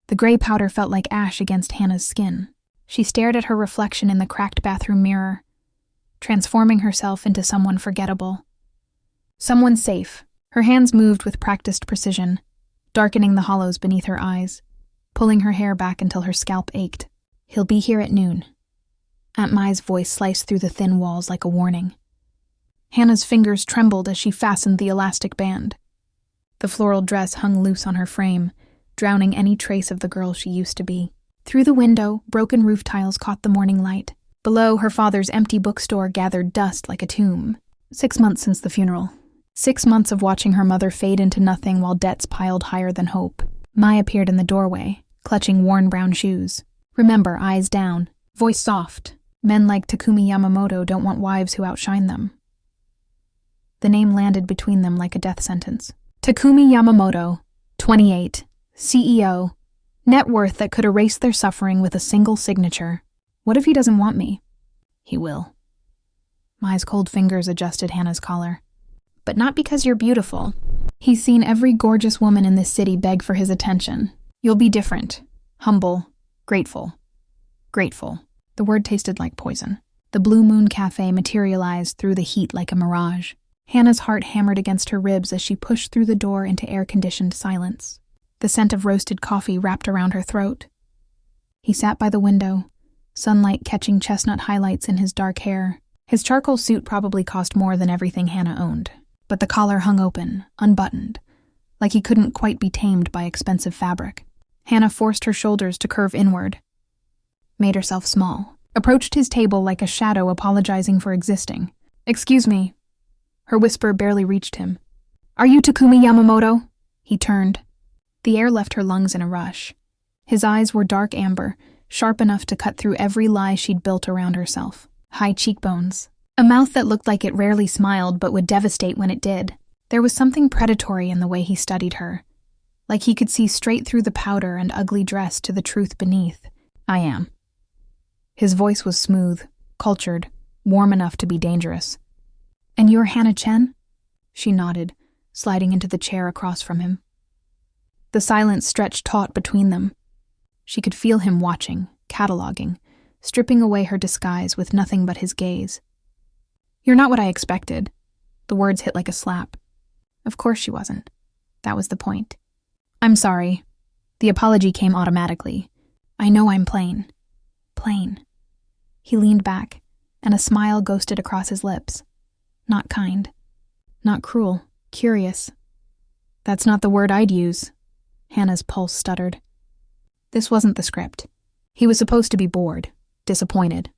The gray powder felt like ash against Hannah's skin. She stared at her reflection in the cracked bathroom mirror, transforming herself into someone forgettable. Someone safe. Her hands moved with practiced precision, darkening the hollows beneath her eyes, pulling her hair back until her scalp ached. "He'll be here at noon." Aunt Mai's voice sliced through the thin walls like a warning. Hannah's fingers trembled as she fastened the elastic band. The floral dress hung loose on her frame, drowning any trace of the girl she used to be. Through the window, broken roof tiles caught the morning light. Below, her father's empty bookstore gathered dust like a tomb. 6 months since the funeral. 6 months of watching her mother fade into nothing while debts piled higher than hope. Mai appeared in the doorway, clutching worn brown shoes. "Remember, eyes down. Voice soft. Men like Takumi Yamamoto don't want wives who outshine them." The name landed between them like a death sentence. Takumi Yamamoto, 28, CEO, net worth that could erase their suffering with a single signature. What if he doesn't want me? He will. Mai's cold fingers adjusted Hannah's collar. But not because you're beautiful. He's seen every gorgeous woman in this city beg for his attention. You'll be different. Humble. Grateful. Grateful. The word tasted like poison. The Blue Moon Cafe materialized through the heat like a mirage. Hannah's heart hammered against her ribs as she pushed through the door into air-conditioned silence. The scent of roasted coffee wrapped around her throat. He sat by the window, sunlight catching chestnut highlights in his dark hair. His charcoal suit probably cost more than everything Hannah owned, but the collar hung open, unbuttoned, like he couldn't quite be tamed by expensive fabric. Hannah forced her shoulders to curve inward, made herself small, approached his table like a shadow apologizing for existing. "Excuse me." Her whisper barely reached him. "Are you Takumi Yamamoto?" He turned. The air left her lungs in a rush. His eyes were dark amber, sharp enough to cut through every lie she'd built around herself. High cheekbones. A mouth that looked like it rarely smiled but would devastate when it did. There was something predatory in the way he studied her, like he could see straight through the powder and ugly dress to the truth beneath. "I am." His voice was smooth, cultured, warm enough to be dangerous. "And you're Hannah Chen?" She nodded, sliding into the chair across from him. The silence stretched taut between them. She could feel him watching, cataloging, stripping away her disguise with nothing but his gaze. "You're not what I expected." The words hit like a slap. Of course she wasn't. That was the point. "I'm sorry." The apology came automatically. "I know I'm plain." Plain. He leaned back, and a smile ghosted across his lips. Not kind. Not cruel. Curious. "That's not the word I'd use." Hannah's pulse stuttered. This wasn't the script. He was supposed to be bored, disappointed,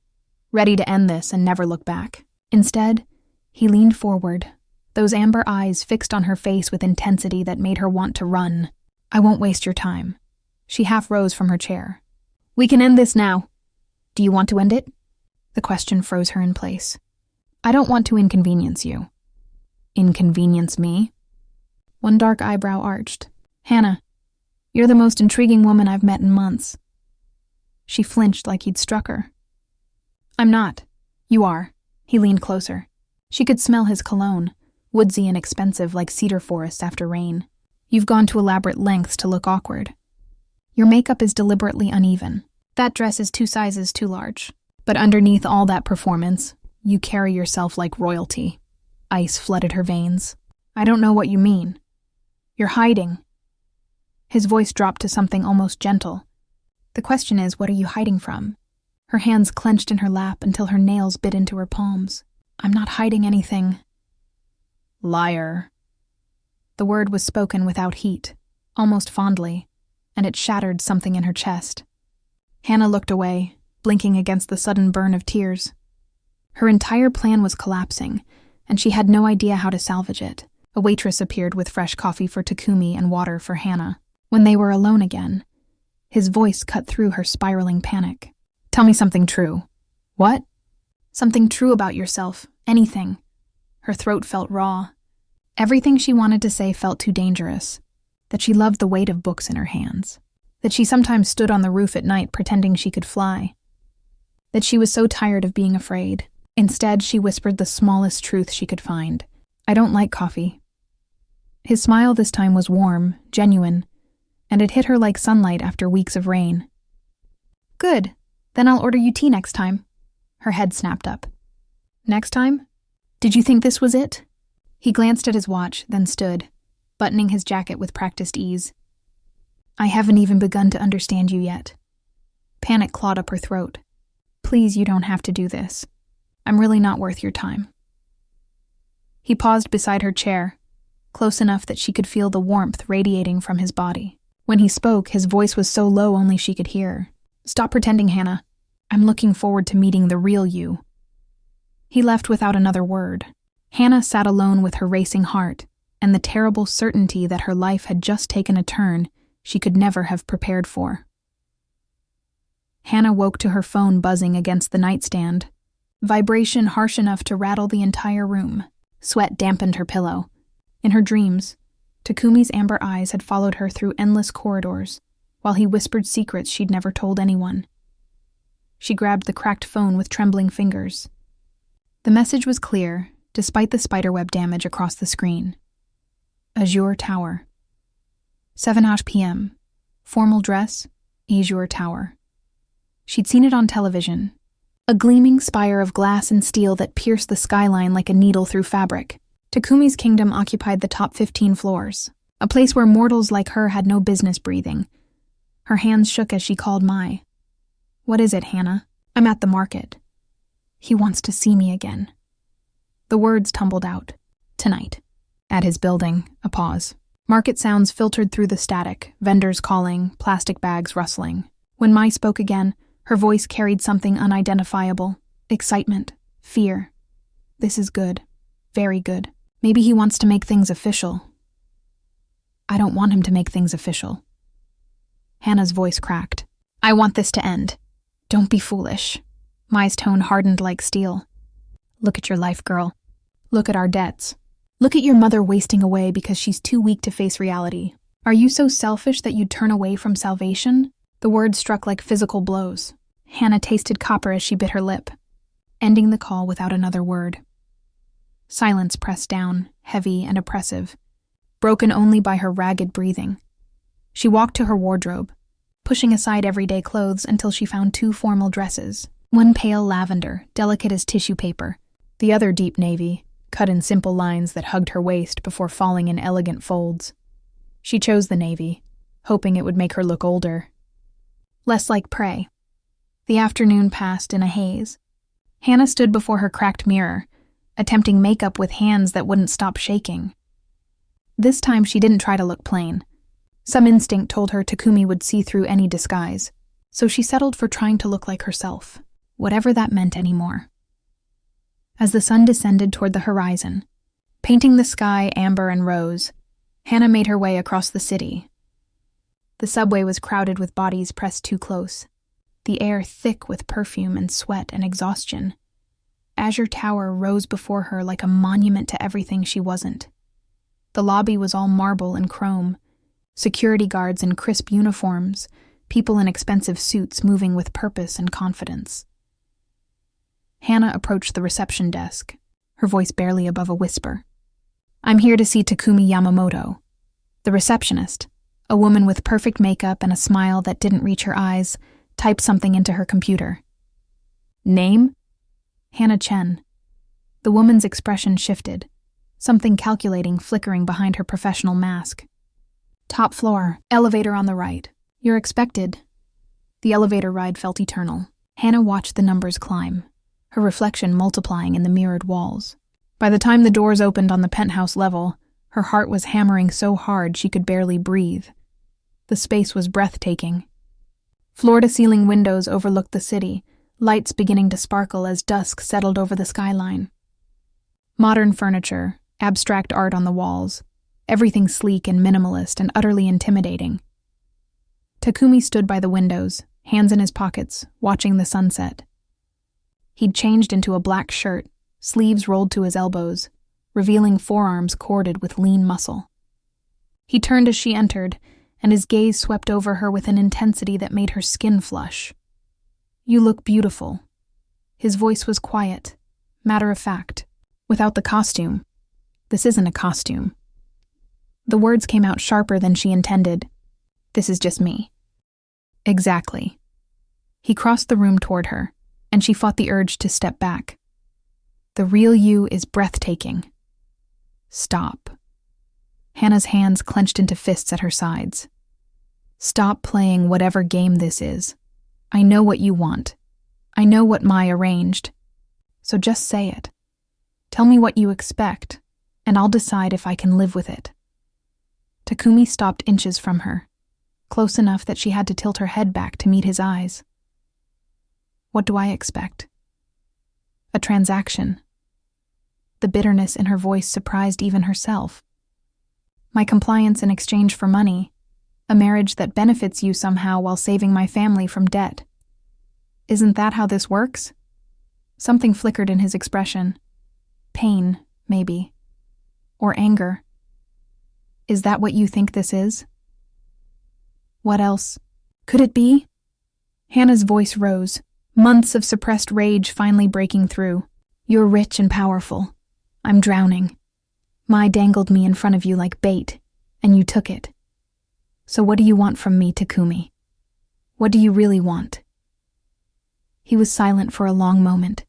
ready to end this and never look back. Instead, he leaned forward, those amber eyes fixed on her face with intensity that made her want to run. "I won't waste your time." She half rose from her chair. "We can end this now." "Do you want to end it?" The question froze her in place. "I don't want to inconvenience you." "Inconvenience me?" One dark eyebrow arched. "Hannah, you're the most intriguing woman I've met in months." She flinched like he'd struck her. "I'm not." "You are." He leaned closer. She could smell his cologne, woodsy and expensive like cedar forests after rain. "You've gone to elaborate lengths to look awkward. Your makeup is deliberately uneven. That dress is 2 sizes too large. But underneath all that performance, you carry yourself like royalty." Ice flooded her veins. "I don't know what you mean." "You're hiding." His voice dropped to something almost gentle. "The question is, what are you hiding from?" Her hands clenched in her lap until her nails bit into her palms. "I'm not hiding anything." "Liar." The word was spoken without heat, almost fondly, and it shattered something in her chest. Hannah looked away, blinking against the sudden burn of tears. Her entire plan was collapsing, and she had no idea how to salvage it. A waitress appeared with fresh coffee for Takumi and water for Hannah. When they were alone again, his voice cut through her spiraling panic. "Tell me something true." "What?" "Something true about yourself. Anything." Her throat felt raw. Everything she wanted to say felt too dangerous. That she loved the weight of books in her hands. That she sometimes stood on the roof at night pretending she could fly. That she was so tired of being afraid. Instead, she whispered the smallest truth she could find. "I don't like coffee." His smile this time was warm, genuine, and it hit her like sunlight after weeks of rain. Good. Then I'll order you tea next time. Her head snapped up. Next time? Did you think this was it? He glanced at his watch, then stood, buttoning his jacket with practiced ease. I haven't even begun to understand you yet. Panic clawed up her throat. Please, you don't have to do this. I'm really not worth your time. He paused beside her chair, close enough that she could feel the warmth radiating from his body. When he spoke, his voice was so low only she could hear. Stop pretending, Hannah. I'm looking forward to meeting the real you. He left without another word. Hannah sat alone with her racing heart and the terrible certainty that her life had just taken a turn she could never have prepared for. Hannah woke to her phone buzzing against the nightstand, vibration harsh enough to rattle the entire room. Sweat dampened her pillow. In her dreams, Takumi's amber eyes had followed her through endless corridors, while he whispered secrets she'd never told anyone. She grabbed the cracked phone with trembling fingers. The message was clear, despite the spiderweb damage across the screen. Azure Tower. 7:00 p.m. Formal dress, Azure Tower. She'd seen it on television. A gleaming spire of glass and steel that pierced the skyline like a needle through fabric. Takumi's kingdom occupied the top 15 floors, a place where mortals like her had no business breathing. Her hands shook as she called Mai. What is it, Hannah? I'm at the market. He wants to see me again. The words tumbled out. Tonight. At his building, a pause. Market sounds filtered through the static, vendors calling, plastic bags rustling. When Mai spoke again, her voice carried something unidentifiable. Excitement. Fear. This is good. Very good. Maybe he wants to make things official. I don't want him to make things official. Hannah's voice cracked. I want this to end. Don't be foolish. Mai's tone hardened like steel. Look at your life, girl. Look at our debts. Look at your mother wasting away because she's too weak to face reality. Are you so selfish that you'd turn away from salvation? The words struck like physical blows. Hannah tasted copper as she bit her lip, ending the call without another word. Silence pressed down, heavy and oppressive, broken only by her ragged breathing. She walked to her wardrobe, pushing aside everyday clothes until she found 2 formal dresses, one pale lavender, delicate as tissue paper, the other deep navy, cut in simple lines that hugged her waist before falling in elegant folds. She chose the navy, hoping it would make her look older. Less like prey. The afternoon passed in a haze. Hannah stood before her cracked mirror, attempting makeup with hands that wouldn't stop shaking. This time she didn't try to look plain. Some instinct told her Takumi would see through any disguise, so she settled for trying to look like herself, whatever that meant anymore. As the sun descended toward the horizon, painting the sky amber and rose, Hannah made her way across the city. The subway was crowded with bodies pressed too close, the air thick with perfume and sweat and exhaustion. Azure Tower rose before her like a monument to everything she wasn't. The lobby was all marble and chrome, security guards in crisp uniforms, people in expensive suits moving with purpose and confidence. Hannah approached the reception desk, her voice barely above a whisper. I'm here to see Takumi Yamamoto. The receptionist, a woman with perfect makeup and a smile that didn't reach her eyes, typed something into her computer. Name? Hannah Chen. The woman's expression shifted, something calculating flickering behind her professional mask. Top floor, elevator on the right. You're expected. The elevator ride felt eternal. Hannah watched the numbers climb, her reflection multiplying in the mirrored walls. By the time the doors opened on the penthouse level, her heart was hammering so hard she could barely breathe. The space was breathtaking. Floor-to-ceiling windows overlooked the city, lights beginning to sparkle as dusk settled over the skyline. Modern furniture, abstract art on the walls, everything sleek and minimalist and utterly intimidating. Takumi stood by the windows, hands in his pockets, watching the sunset. He'd changed into a black shirt, sleeves rolled to his elbows, revealing forearms corded with lean muscle. He turned as she entered, and his gaze swept over her with an intensity that made her skin flush. You look beautiful. His voice was quiet, matter-of-fact, without the costume. This isn't a costume. The words came out sharper than she intended. This is just me. Exactly. He crossed the room toward her, and she fought the urge to step back. The real you is breathtaking. Stop. Hannah's hands clenched into fists at her sides. Stop playing whatever game this is. I know what you want. I know what Mai arranged. So just say it. Tell me what you expect, and I'll decide if I can live with it. Takumi stopped inches from her, close enough that she had to tilt her head back to meet his eyes. What do I expect? A transaction. The bitterness in her voice surprised even herself. My compliance in exchange for money, a marriage that benefits you somehow while saving my family from debt. Isn't that how this works? Something flickered in his expression. Pain, maybe. Or anger. Is that what you think this is? What else? Could it be? Hannah's voice rose, months of suppressed rage finally breaking through. You're rich and powerful. I'm drowning. Mai dangled me in front of you like bait, and you took it. So what do you want from me, Takumi? What do you really want? He was silent for a long moment,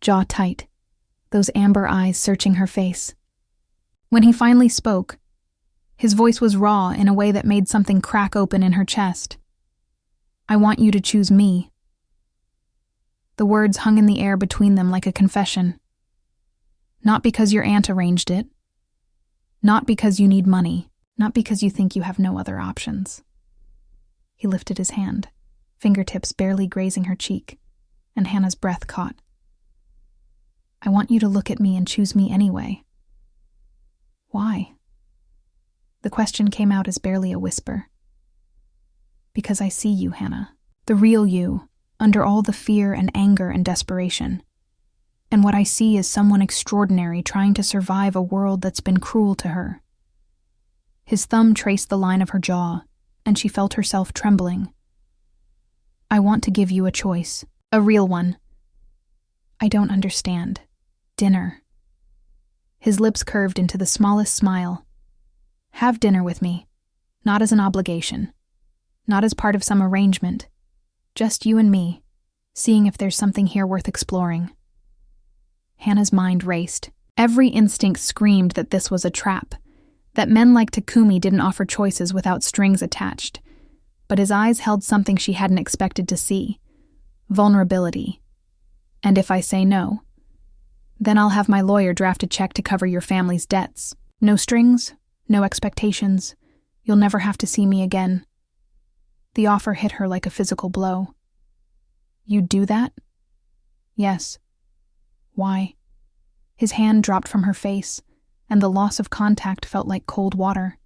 jaw tight, those amber eyes searching her face. When he finally spoke, his voice was raw in a way that made something crack open in her chest. I want you to choose me. The words hung in the air between them like a confession. Not because your aunt arranged it. Not because you need money. Not because you think you have no other options. He lifted his hand, fingertips barely grazing her cheek, and Hannah's breath caught. I want you to look at me and choose me anyway. Why? The question came out as barely a whisper. Because I see you, Hannah, the real you, under all the fear and anger and desperation. And what I see is someone extraordinary trying to survive a world that's been cruel to her. His thumb traced the line of her jaw, and she felt herself trembling. I want to give you a choice, a real one. I don't understand. Dinner. His lips curved into the smallest smile. Have dinner with me, not as an obligation, not as part of some arrangement, just you and me, seeing if there's something here worth exploring. Hannah's mind raced. Every instinct screamed that this was a trap, that men like Takumi didn't offer choices without strings attached, but his eyes held something she hadn't expected to see. Vulnerability. And if I say no, then I'll have my lawyer draft a check to cover your family's debts. No strings, no expectations. You'll never have to see me again. The offer hit her like a physical blow. You'd do that? Yes. Why? His hand dropped from her face, and the loss of contact felt like cold water.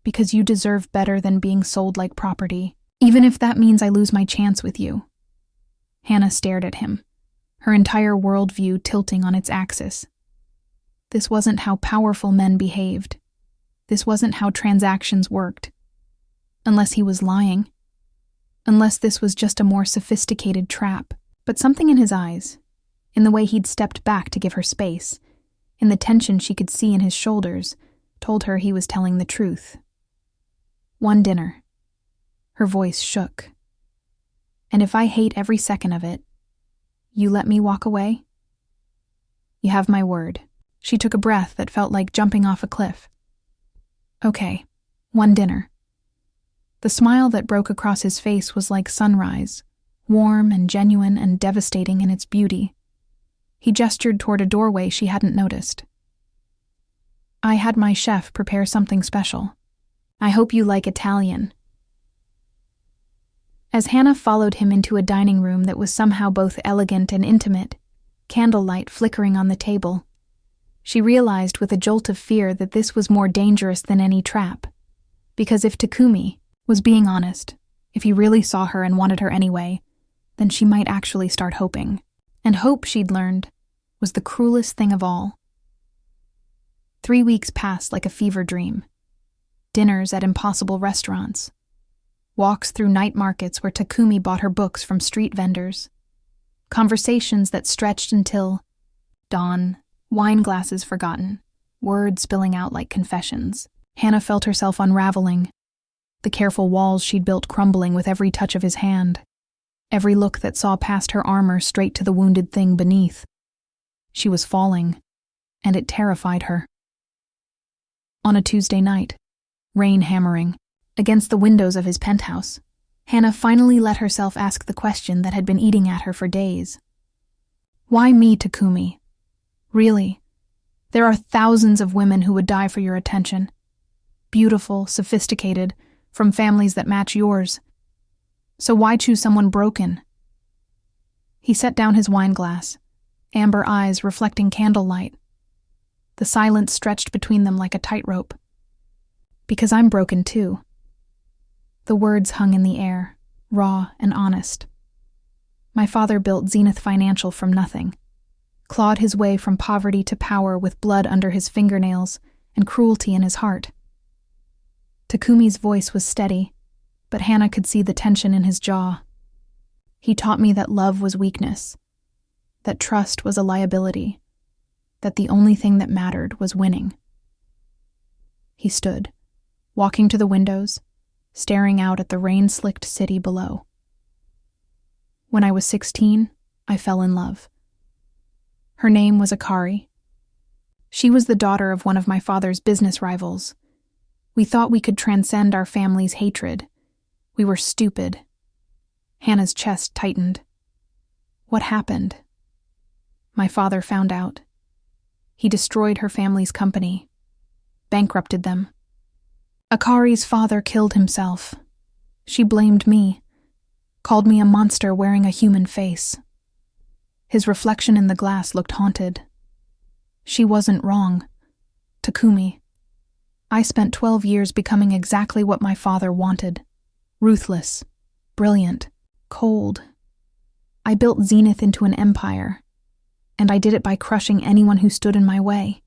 Because you deserve better than being sold like property, even if that means I lose my chance with you. Hannah stared at him, her entire worldview tilting on its axis. This wasn't how powerful men behaved. This wasn't how transactions worked. Unless he was lying. Unless this was just a more sophisticated trap. But something in his eyes, in the way he'd stepped back to give her space, in the tension she could see in his shoulders, told her he was telling the truth. One dinner. Her voice shook. And if I hate every second of it, you let me walk away? You have my word. She took a breath that felt like jumping off a cliff. Okay, one dinner. The smile that broke across his face was like sunrise, warm and genuine and devastating in its beauty. He gestured toward a doorway she hadn't noticed. I had my chef prepare something special. I hope you like Italian. As Hannah followed him into a dining room that was somehow both elegant and intimate, candlelight flickering on the table, she realized with a jolt of fear that this was more dangerous than any trap. Because if Takumi was being honest, if he really saw her and wanted her anyway, then she might actually start hoping. And hope, she'd learned, was the cruelest thing of all. 3 weeks passed like a fever dream. Dinners at impossible restaurants. Walks through night markets where Takumi bought her books from street vendors. Conversations that stretched until dawn, wine glasses forgotten, words spilling out like confessions. Hannah felt herself unraveling. the careful walls she'd built crumbling with every touch of his hand, every look that saw past her armor straight to the wounded thing beneath. She was falling, and it terrified her. On a Tuesday night, rain hammering against the windows of his penthouse, Hannah finally let herself ask the question that had been eating at her for days. Why me, Takumi? Really? There are thousands of women who would die for your attention. Beautiful, sophisticated, from families that match yours. So why choose someone broken? He set down his wine glass, amber eyes reflecting candlelight. The silence stretched between them like a tightrope. Because I'm broken too. The words hung in the air, raw and honest. My father built Zenith Financial from nothing, clawed his way from poverty to power with blood under his fingernails and cruelty in his heart. Takumi's voice was steady, but Hannah could see the tension in his jaw. He taught me that love was weakness, that trust was a liability, that the only thing that mattered was winning. He stood, walking to the windows, staring out at the rain-slicked city below. When I was 16, I fell in love. Her name was Akari. She was the daughter of one of my father's business rivals. We thought we could transcend our family's hatred. We were stupid. Hannah's chest tightened. What happened? My father found out. He destroyed her family's company, bankrupted them. Akari's father killed himself. She blamed me, called me a monster wearing a human face. His reflection in the glass looked haunted. She wasn't wrong. Takumi. I spent 12 years becoming exactly what my father wanted. Ruthless, brilliant, cold. I built Zenith into an empire, and I did it by crushing anyone who stood in my way.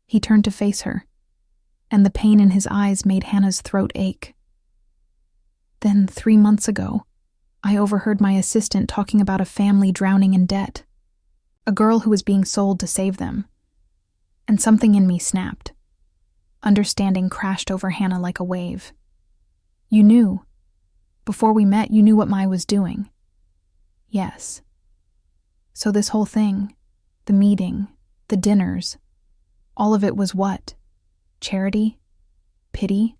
He turned to face her, and the pain in his eyes made Hannah's throat ache. Then, 3 months ago, I overheard my assistant talking about a family drowning in debt, a girl who was being sold to save them, and something in me snapped. Understanding crashed over Hannah like a wave. You knew. Before we met, you knew what Mai was doing. Yes. So this whole thing, the meeting, the dinners, all of it was what? Charity? Pity?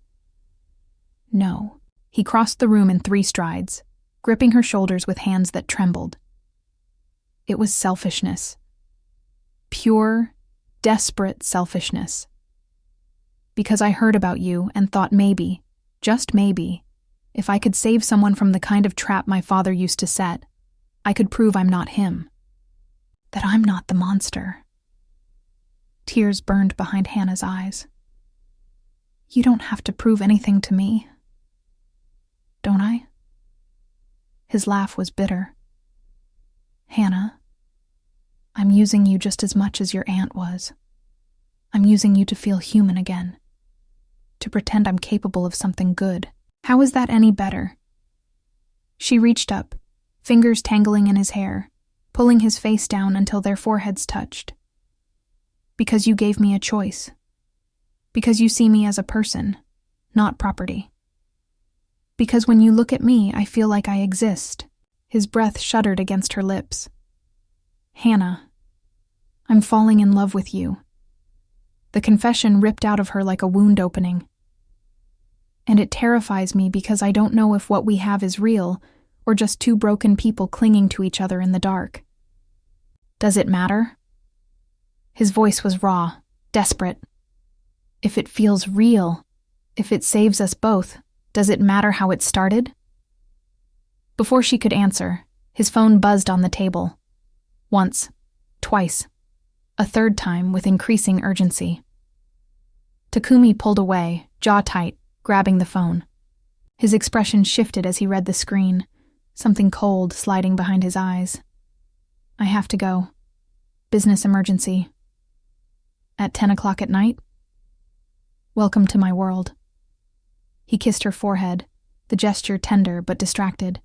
No. He crossed the room in 3 strides, gripping her shoulders with hands that trembled. It was selfishness. Pure, desperate selfishness. Because I heard about you and thought maybe, just maybe, if I could save someone from the kind of trap my father used to set, I could prove I'm not him. That I'm not the monster. Tears burned behind Hannah's eyes. You don't have to prove anything to me. Don't I? His laugh was bitter. Hannah, I'm using you just as much as your aunt was. I'm using you to feel human again. To pretend I'm capable of something good. How is that any better? She reached up, fingers tangling in his hair, pulling his face down until their foreheads touched. Because you gave me a choice. Because you see me as a person, not property. Because when you look at me, I feel like I exist. His breath shuddered against her lips. Hannah, I'm falling in love with you. The confession ripped out of her like a wound opening. And it terrifies me because I don't know if what we have is real or just 2 broken people clinging to each other in the dark. Does it matter? His voice was raw, desperate. If it feels real, if it saves us both, does it matter how it started? Before she could answer, his phone buzzed on the table. Once, twice, a 3rd time with increasing urgency. Takumi pulled away, jaw tight, grabbing the phone. His expression shifted as he read the screen, something cold sliding behind his eyes. I have to go. Business emergency. At 10 o'clock at night? Welcome to my world. He kissed her forehead, the gesture tender but distracted.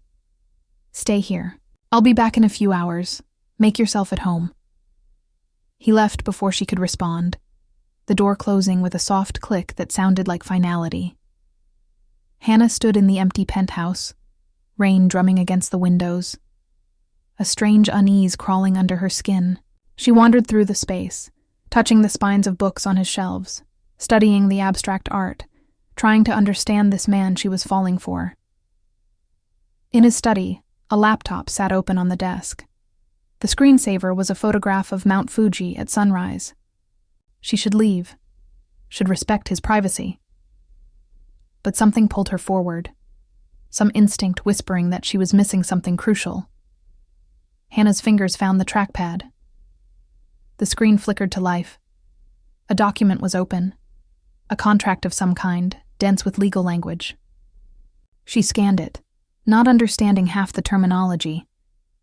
Stay here. I'll be back in a few hours. Make yourself at home. He left before she could respond, the door closing with a soft click that sounded like finality. Hannah stood in the empty penthouse, rain drumming against the windows, a strange unease crawling under her skin. She wandered through the space, touching the spines of books on his shelves, studying the abstract art, trying to understand this man she was falling for. In his study, a laptop sat open on the desk. The screensaver was a photograph of Mount Fuji at sunrise. She should leave, should respect his privacy. But something pulled her forward, some instinct whispering that she was missing something crucial. Hannah's fingers found the trackpad. The screen flickered to life. A document was open, a contract of some kind, dense with legal language. She scanned it, not understanding half the terminology,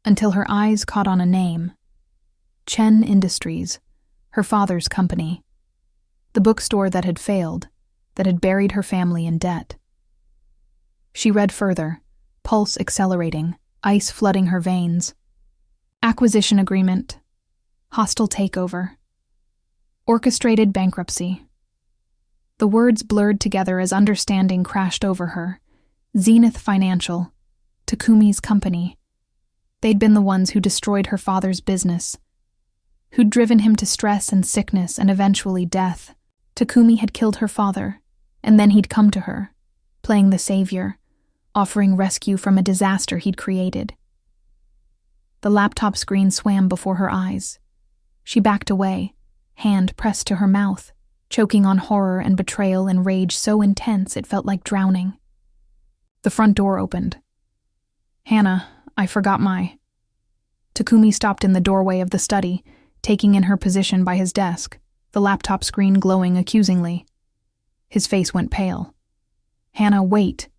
until her eyes caught on a name. Chen Industries, her father's company. The bookstore that had failed, that had buried her family in debt. She read further, pulse accelerating, ice flooding her veins. Acquisition agreement, hostile takeover, orchestrated bankruptcy. The words blurred together as understanding crashed over her. Zenith Financial, Takumi's company. They'd been the ones who destroyed her father's business, who'd driven him to stress and sickness and eventually death. Takumi had killed her father, and then he'd come to her, playing the savior, offering rescue from a disaster he'd created. The laptop screen swam before her eyes. She backed away, hand pressed to her mouth, choking on horror and betrayal and rage so intense it felt like drowning. The front door opened. "Hannah, I forgot my..." Takumi stopped in the doorway of the study, taking in her position by his desk, the laptop screen glowing accusingly. His face went pale. "Hannah, wait.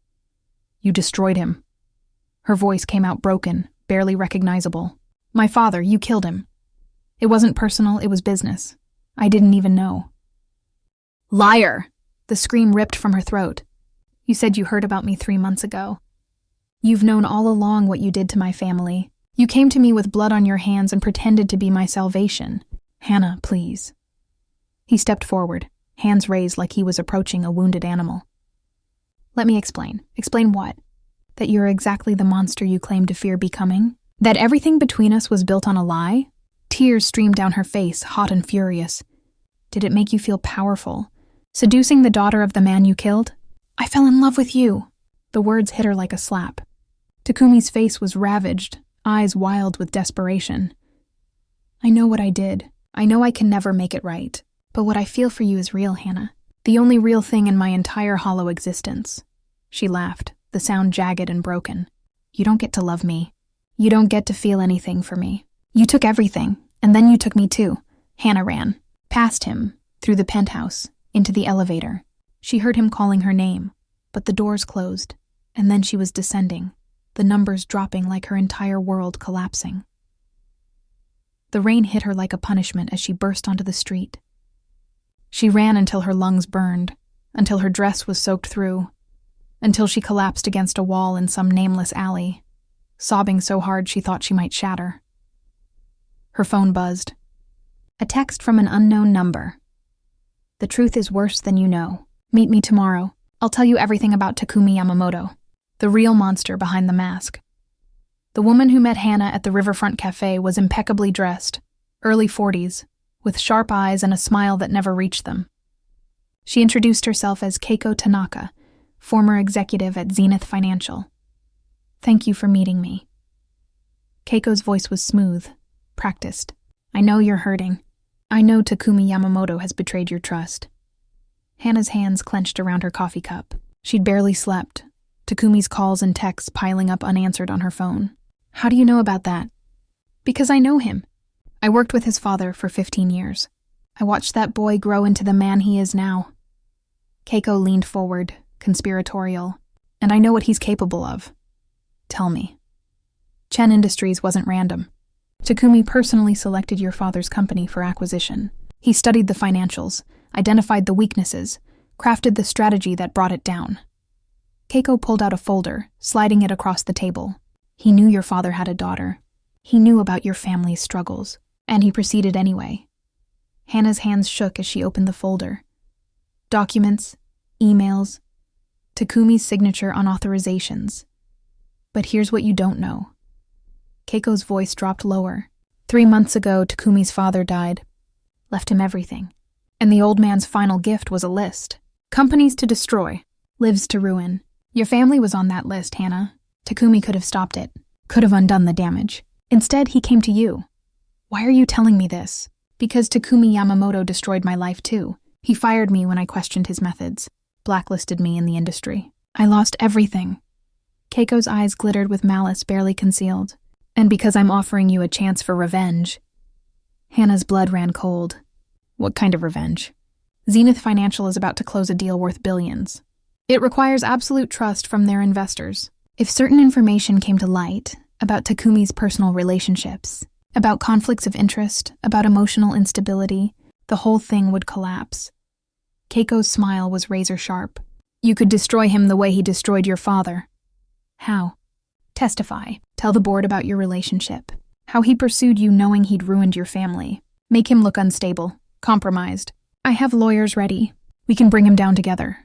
You destroyed him." Her voice came out broken, barely recognizable. "My father, you killed him. It wasn't personal, it was business. I didn't even know." "Liar!" The scream ripped from her throat. "You said you heard about me 3 months ago. You've known all along what you did to my family. You came to me with blood on your hands and pretended to be my salvation. Hannah, please." He stepped forward, hands raised like he was approaching a wounded animal. "Let me explain." "Explain what?" "That you're exactly the monster you claim to fear becoming? That everything between us was built on a lie?" Tears streamed down her face, hot and furious. "Did it make you feel powerful? Seducing the daughter of the man you killed?" "I fell in love with you." The words hit her like a slap. Takumi's face was ravaged, eyes wild with desperation. "I know what I did. I know I can never make it right. But what I feel for you is real, Hannah. The only real thing in my entire hollow existence." She laughed, the sound jagged and broken. "You don't get to love me. You don't get to feel anything for me. You took everything, and then you took me too." Hannah ran, past him, through the penthouse, into the elevator. She heard him calling her name, but the doors closed, and then she was descending, the numbers dropping like her entire world collapsing. The rain hit her like a punishment as she burst onto the street. She ran until her lungs burned, until her dress was soaked through, until she collapsed against a wall in some nameless alley, sobbing so hard she thought she might shatter. Her phone buzzed. A text from an unknown number. "The truth is worse than you know. Meet me tomorrow. I'll tell you everything about Takumi Yamamoto, the real monster behind the mask." The woman who met Hannah at the Riverfront Cafe was impeccably dressed, early 40s, with sharp eyes and a smile that never reached them. She introduced herself as Keiko Tanaka, former executive at Zenith Financial. "Thank you for meeting me." Keiko's voice was smooth, practiced. "I know you're hurting. I know Takumi Yamamoto has betrayed your trust." Hannah's hands clenched around her coffee cup. She'd barely slept, Takumi's calls and texts piling up unanswered on her phone. "How do you know about that?" "Because I know him. I worked with his father for 15 years. I watched that boy grow into the man he is now." Keiko leaned forward, conspiratorial. "And I know what he's capable of. Tell me." "Chen Industries wasn't random. Takumi personally selected your father's company for acquisition. He studied the financials, identified the weaknesses, crafted the strategy that brought it down." Keiko pulled out a folder, sliding it across the table. "He knew your father had a daughter. He knew about your family's struggles, and he proceeded anyway." Hannah's hands shook as she opened the folder. Documents, emails, Takumi's signature on authorizations. But here's what you don't know. Keiko's voice dropped lower. 3 months ago, Takumi's father died. Left him everything. And the old man's final gift was a list. Companies to destroy. Lives to ruin. Your family was on that list, Hannah. Takumi could have stopped it. Could have undone the damage. Instead, he came to you. Why are you telling me this? Because Takumi Yamamoto destroyed my life too. He fired me when I questioned his methods. Blacklisted me in the industry. I lost everything. Keiko's eyes glittered with malice barely concealed. And because I'm offering you a chance for revenge. Hannah's blood ran cold. What kind of revenge? Zenith Financial is about to close a deal worth billions. It requires absolute trust from their investors. If certain information came to light about Takumi's personal relationships, about conflicts of interest, about emotional instability, the whole thing would collapse. Keiko's smile was razor sharp. You could destroy him the way he destroyed your father. How? Testify. Tell the board about your relationship. How he pursued you knowing he'd ruined your family. Make him look unstable, compromised. I have lawyers ready. We can bring him down together.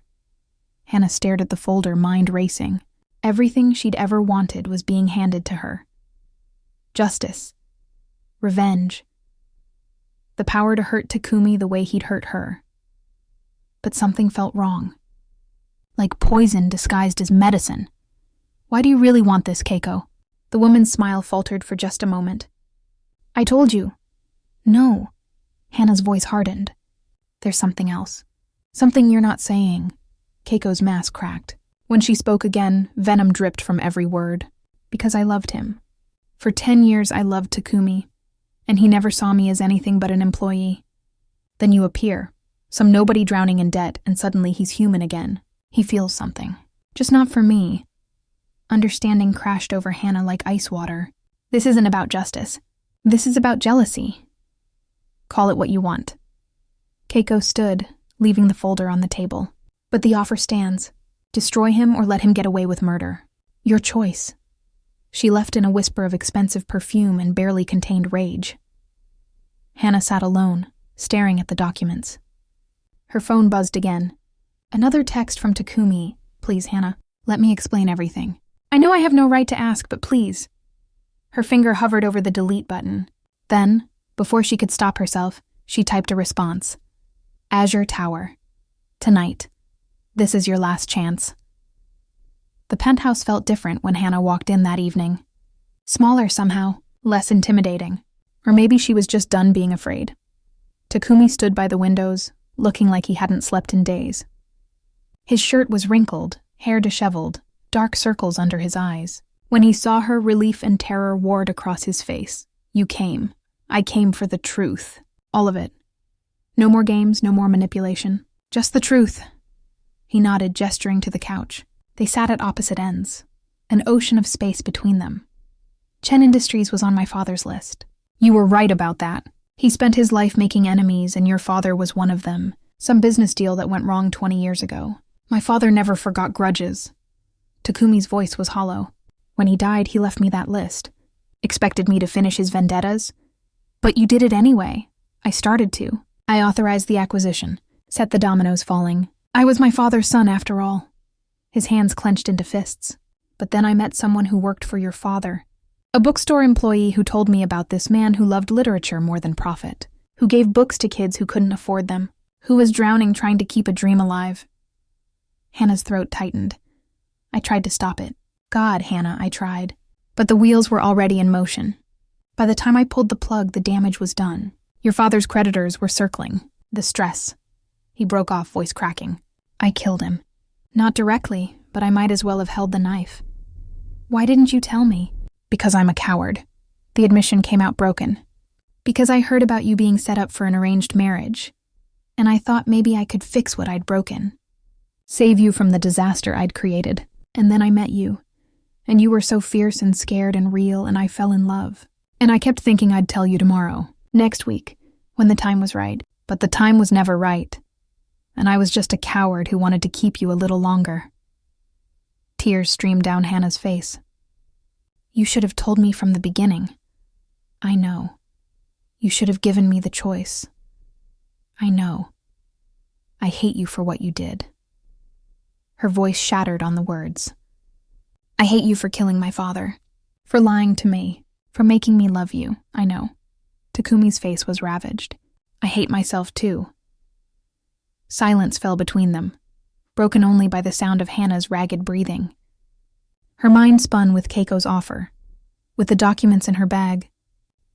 Hannah stared at the folder, mind racing. Everything she'd ever wanted was being handed to her. Justice. Revenge. The power to hurt Takumi the way he'd hurt her. But something felt wrong. Like poison disguised as medicine. Why do you really want this, Keiko? The woman's smile faltered for just a moment. I told you. No. Hannah's voice hardened. There's something else. Something you're not saying. Keiko's mask cracked. When she spoke again, venom dripped from every word. Because I loved him. For 10 years I loved Takumi, and he never saw me as anything but an employee. Then you appear, some nobody drowning in debt, and suddenly he's human again. He feels something. Just not for me. Understanding crashed over Hannah like ice water. This isn't about justice. This is about jealousy. Call it what you want. Keiko stood, leaving the folder on the table. But the offer stands. Destroy him or let him get away with murder. Your choice. She left in a whisper of expensive perfume and barely contained rage. Hannah sat alone, staring at the documents. Her phone buzzed again. Another text from Takumi. Please, Hannah, let me explain everything. I know I have no right to ask, but please. Her finger hovered over the delete button. Then, before she could stop herself, she typed a response. Azure Tower. Tonight. This is your last chance. The penthouse felt different when Hannah walked in that evening. Smaller somehow, less intimidating. Or maybe she was just done being afraid. Takumi stood by the windows, looking like he hadn't slept in days. His shirt was wrinkled, hair disheveled, dark circles under his eyes. When he saw her, relief and terror warred across his face. You came. I came for the truth. All of it. No more games, no more manipulation. Just the truth. He nodded, gesturing to the couch. They sat at opposite ends. An ocean of space between them. Chen Industries was on my father's list. You were right about that. He spent his life making enemies, and your father was one of them. Some business deal that went wrong 20 years ago. My father never forgot grudges. Takumi's voice was hollow. When he died, he left me that list. Expected me to finish his vendettas. But you did it anyway. I started to. I authorized the acquisition. Set the dominoes falling. I was my father's son after all. His hands clenched into fists. But then I met someone who worked for your father. A bookstore employee who told me about this man who loved literature more than profit. Who gave books to kids who couldn't afford them. Who was drowning trying to keep a dream alive. Hannah's throat tightened. I tried to stop it. God, Hannah, I tried. But the wheels were already in motion. By the time I pulled the plug, the damage was done. Your father's creditors were circling. The stress. He broke off, voice cracking. I killed him. Not directly, but I might as well have held the knife. Why didn't you tell me? Because I'm a coward. The admission came out broken. Because I heard about you being set up for an arranged marriage. And I thought maybe I could fix what I'd broken. Save you from the disaster I'd created. And then I met you. And you were so fierce and scared and real, and I fell in love. And I kept thinking I'd tell you tomorrow, next week, when the time was right. But the time was never right. And I was just a coward who wanted to keep you a little longer. Tears streamed down Hannah's face. You should have told me from the beginning. I know. You should have given me the choice. I know. I hate you for what you did. Her voice shattered on the words. I hate you for killing my father. For lying to me. For making me love you, I know. Takumi's face was ravaged. I hate myself too. Silence fell between them, broken only by the sound of Hannah's ragged breathing. Her mind spun with Keiko's offer, with the documents in her bag,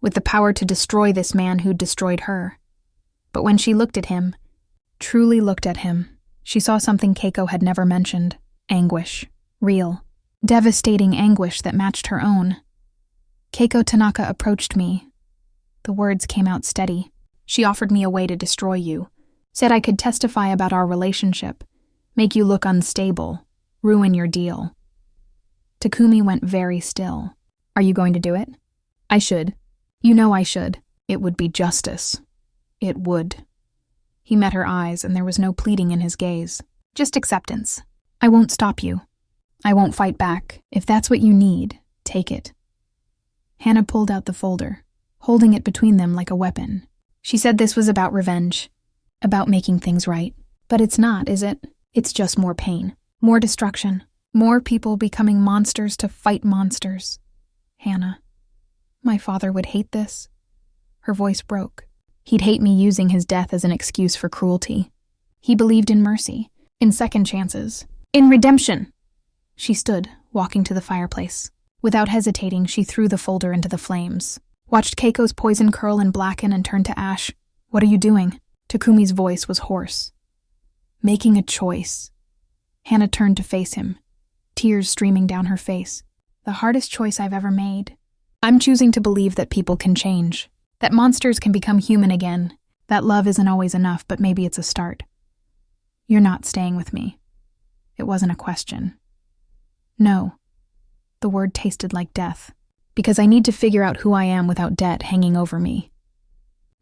with the power to destroy this man who'd destroyed her. But when she looked at him, truly looked at him, she saw something Keiko had never mentioned. Anguish. Real. Devastating anguish that matched her own. Keiko Tanaka approached me. The words came out steady. She offered me a way to destroy you. Said I could testify about our relationship, make you look unstable, ruin your deal. Takumi went very still. Are you going to do it? I should. You know I should. It would be justice. It would. He met her eyes, and there was no pleading in his gaze. Just acceptance. I won't stop you. I won't fight back. If that's what you need, take it. Hannah pulled out the folder, holding it between them like a weapon. She said this was about revenge, about making things right. But it's not, is it? It's just more pain, more destruction, more people becoming monsters to fight monsters. Hannah, my father would hate this. Her voice broke. He'd hate me using his death as an excuse for cruelty. He believed in mercy, in second chances, in redemption. She stood, walking to the fireplace. Without hesitating, she threw the folder into the flames, watched Keiko's poison curl and blacken and turn to ash. What are you doing? Takumi's voice was hoarse. Making a choice. Hannah turned to face him, tears streaming down her face. The hardest choice I've ever made. I'm choosing to believe that people can change, that monsters can become human again, that love isn't always enough, but maybe it's a start. You're not staying with me. It wasn't a question. No. The word tasted like death, because I need to figure out who I am without debt hanging over me.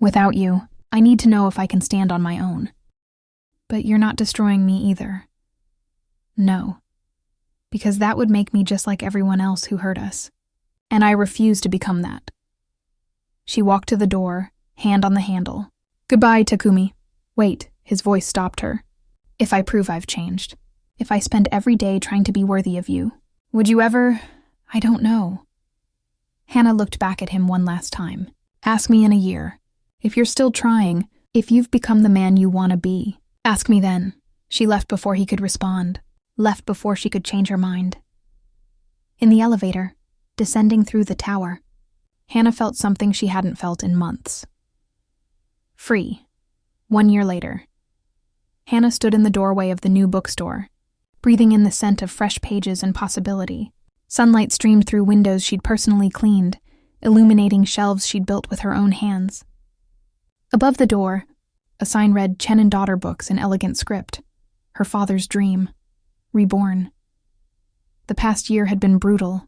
Without you, I need to know if I can stand on my own. But you're not destroying me either. No. Because that would make me just like everyone else who hurt us. And I refuse to become that. She walked to the door, hand on the handle. Goodbye, Takumi. Wait, his voice stopped her. If I prove I've changed, if I spend every day trying to be worthy of you, would you ever? I don't know. Hannah looked back at him one last time. Ask me in a year. If you're still trying, if you've become the man you want to be, ask me then. She left before he could respond, left before she could change her mind. In the elevator, descending through the tower, Hannah felt something she hadn't felt in months. Free. 1 year later. Hannah stood in the doorway of the new bookstore, breathing in the scent of fresh pages and possibility. Sunlight streamed through windows she'd personally cleaned, illuminating shelves she'd built with her own hands. Above the door, a sign read Chen and Daughter Books in elegant script, her father's dream, reborn. The past year had been brutal,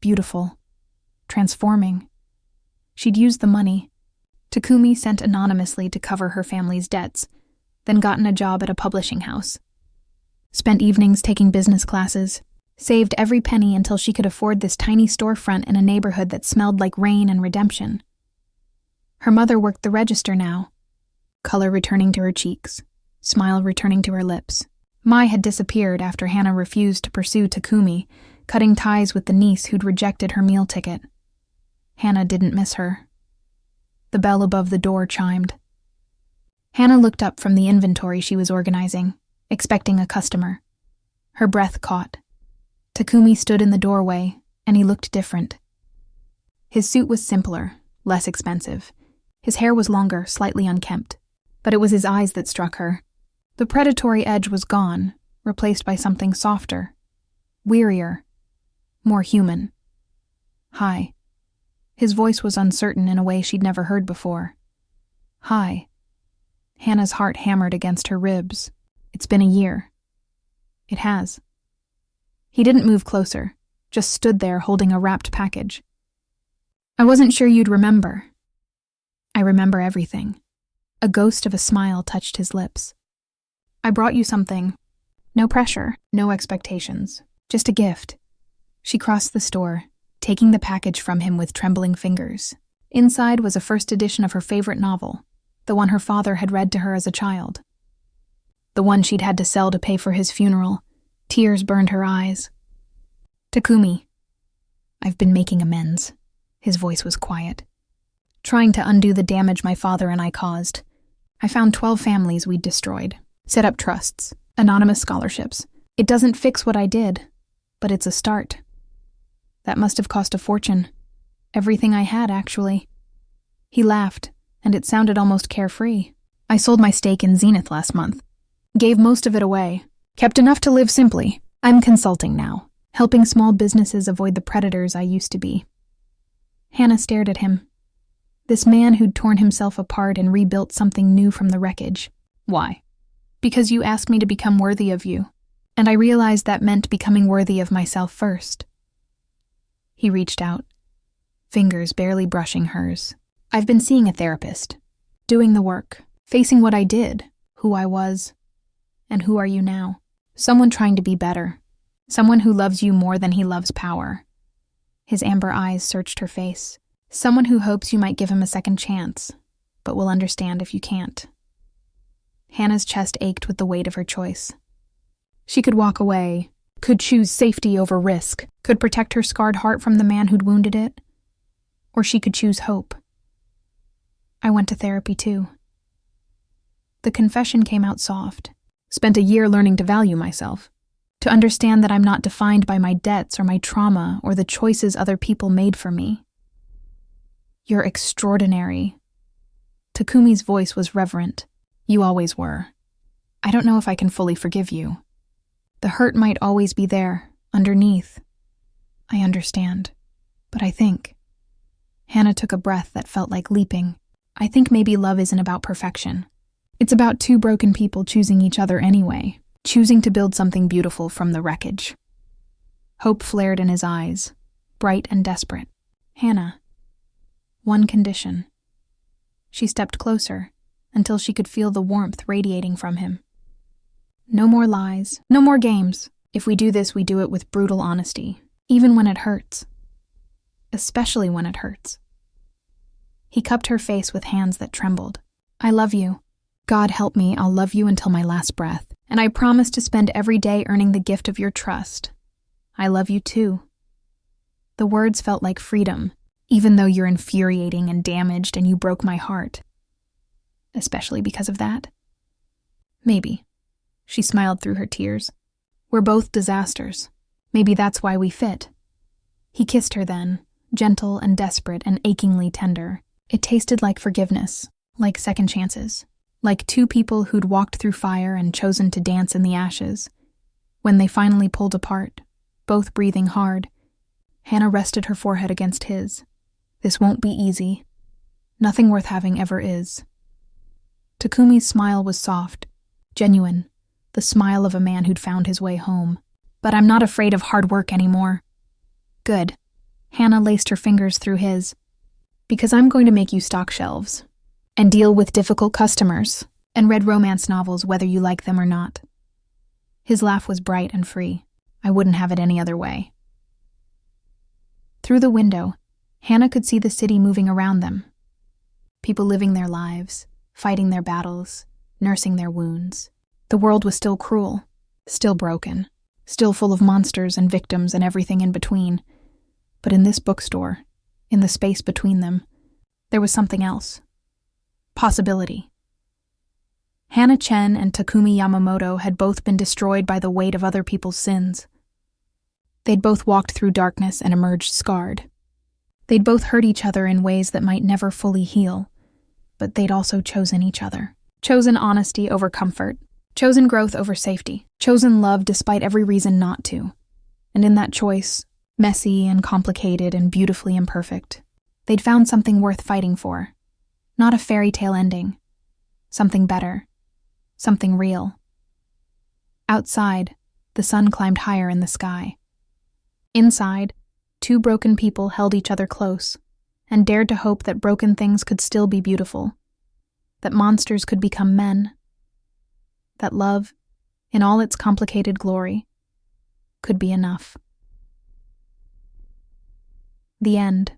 beautiful, transforming. She'd used the money. Takumi sent anonymously to cover her family's debts, then gotten a job at a publishing house. Spent evenings taking business classes, saved every penny until she could afford this tiny storefront in a neighborhood that smelled like rain and redemption. Her mother worked the register now, color returning to her cheeks, smile returning to her lips. Mai had disappeared after Hannah refused to pursue Takumi, cutting ties with the niece who'd rejected her meal ticket. Hannah didn't miss her. The bell above the door chimed. Hannah looked up from the inventory she was organizing, expecting a customer. Her breath caught. Takumi stood in the doorway, and he looked different. His suit was simpler, less expensive. His hair was longer, slightly unkempt. But it was his eyes that struck her. The predatory edge was gone, replaced by something softer, wearier, more human. Hi. His voice was uncertain in a way she'd never heard before. Hi. Hannah's heart hammered against her ribs. It's been a year. It has. He didn't move closer, just stood there holding a wrapped package. I wasn't sure you'd remember. I remember everything. A ghost of a smile touched his lips. I brought you something. No pressure, no expectations, just a gift. She crossed the store, taking the package from him with trembling fingers. Inside was a first edition of her favorite novel, the one her father had read to her as a child. The one she'd had to sell to pay for his funeral, Tears burned her eyes. Takumi, I've been making amends. His voice was quiet. Trying to undo the damage my father and I caused. I found 12 families we'd destroyed. Set up trusts, anonymous scholarships. It doesn't fix what I did, but it's a start. That must have cost a fortune. Everything I had, actually. He laughed, and it sounded almost carefree. I sold my stake in Zenith last month. Gave most of it away. Kept enough to live simply. I'm consulting now, helping small businesses avoid the predators I used to be. Hannah stared at him. This man who'd torn himself apart and rebuilt something new from the wreckage. Why? Because you asked me to become worthy of you, and I realized that meant becoming worthy of myself first. He reached out, fingers barely brushing hers. I've been seeing a therapist, doing the work, facing what I did, who I was, and who are you now? Someone trying to be better, someone who loves you more than he loves power. His amber eyes searched her face. Someone who hopes you might give him a second chance, but will understand if you can't. Hannah's chest ached with the weight of her choice. She could walk away, could choose safety over risk, could protect her scarred heart from the man who'd wounded it, or she could choose hope. I went to therapy too. The confession came out soft. Spent a year learning to value myself, to understand that I'm not defined by my debts or my trauma or the choices other people made for me. You're extraordinary. Takumi's voice was reverent. You always were. I don't know if I can fully forgive you. The hurt might always be there, underneath. I understand. But I think. Hannah took a breath that felt like leaping. I think maybe love isn't about perfection. It's about two broken people choosing each other anyway, choosing to build something beautiful from the wreckage. Hope flared in his eyes, bright and desperate. Hannah. One condition. She stepped closer, until she could feel the warmth radiating from him. No more lies, no more games. If we do this, we do it with brutal honesty, even when it hurts. Especially when it hurts. He cupped her face with hands that trembled. I love you. God help me, I'll love you until my last breath, and I promise to spend every day earning the gift of your trust. I love you too. The words felt like freedom, even though you're infuriating and damaged and you broke my heart. Especially because of that? Maybe. She smiled through her tears. We're both disasters. Maybe that's why we fit. He kissed her then, gentle and desperate and achingly tender. It tasted like forgiveness, like second chances. Like two people who'd walked through fire and chosen to dance in the ashes. When they finally pulled apart, both breathing hard, Hannah rested her forehead against his. This won't be easy. Nothing worth having ever is. Takumi's smile was soft, genuine, the smile of a man who'd found his way home. But I'm not afraid of hard work anymore. Good. Hannah laced her fingers through his. Because I'm going to make you stock shelves. And deal with difficult customers, and read romance novels whether you like them or not. His laugh was bright and free. I wouldn't have it any other way. Through the window, Hannah could see the city moving around them. People living their lives, fighting their battles, nursing their wounds. The world was still cruel, still broken, still full of monsters and victims and everything in between. But in this bookstore, in the space between them, there was something else. Possibility. Hannah Chen and Takumi Yamamoto had both been destroyed by the weight of other people's sins. They'd both walked through darkness and emerged scarred. They'd both hurt each other in ways that might never fully heal, but they'd also chosen each other. Chosen honesty over comfort, chosen growth over safety, chosen love despite every reason not to. And in that choice, messy and complicated and beautifully imperfect, they'd found something worth fighting for. Not a fairy tale ending. Something better. Something real. Outside, the sun climbed higher in the sky. Inside, two broken people held each other close and dared to hope that broken things could still be beautiful, that monsters could become men, that love, in all its complicated glory, could be enough. The end.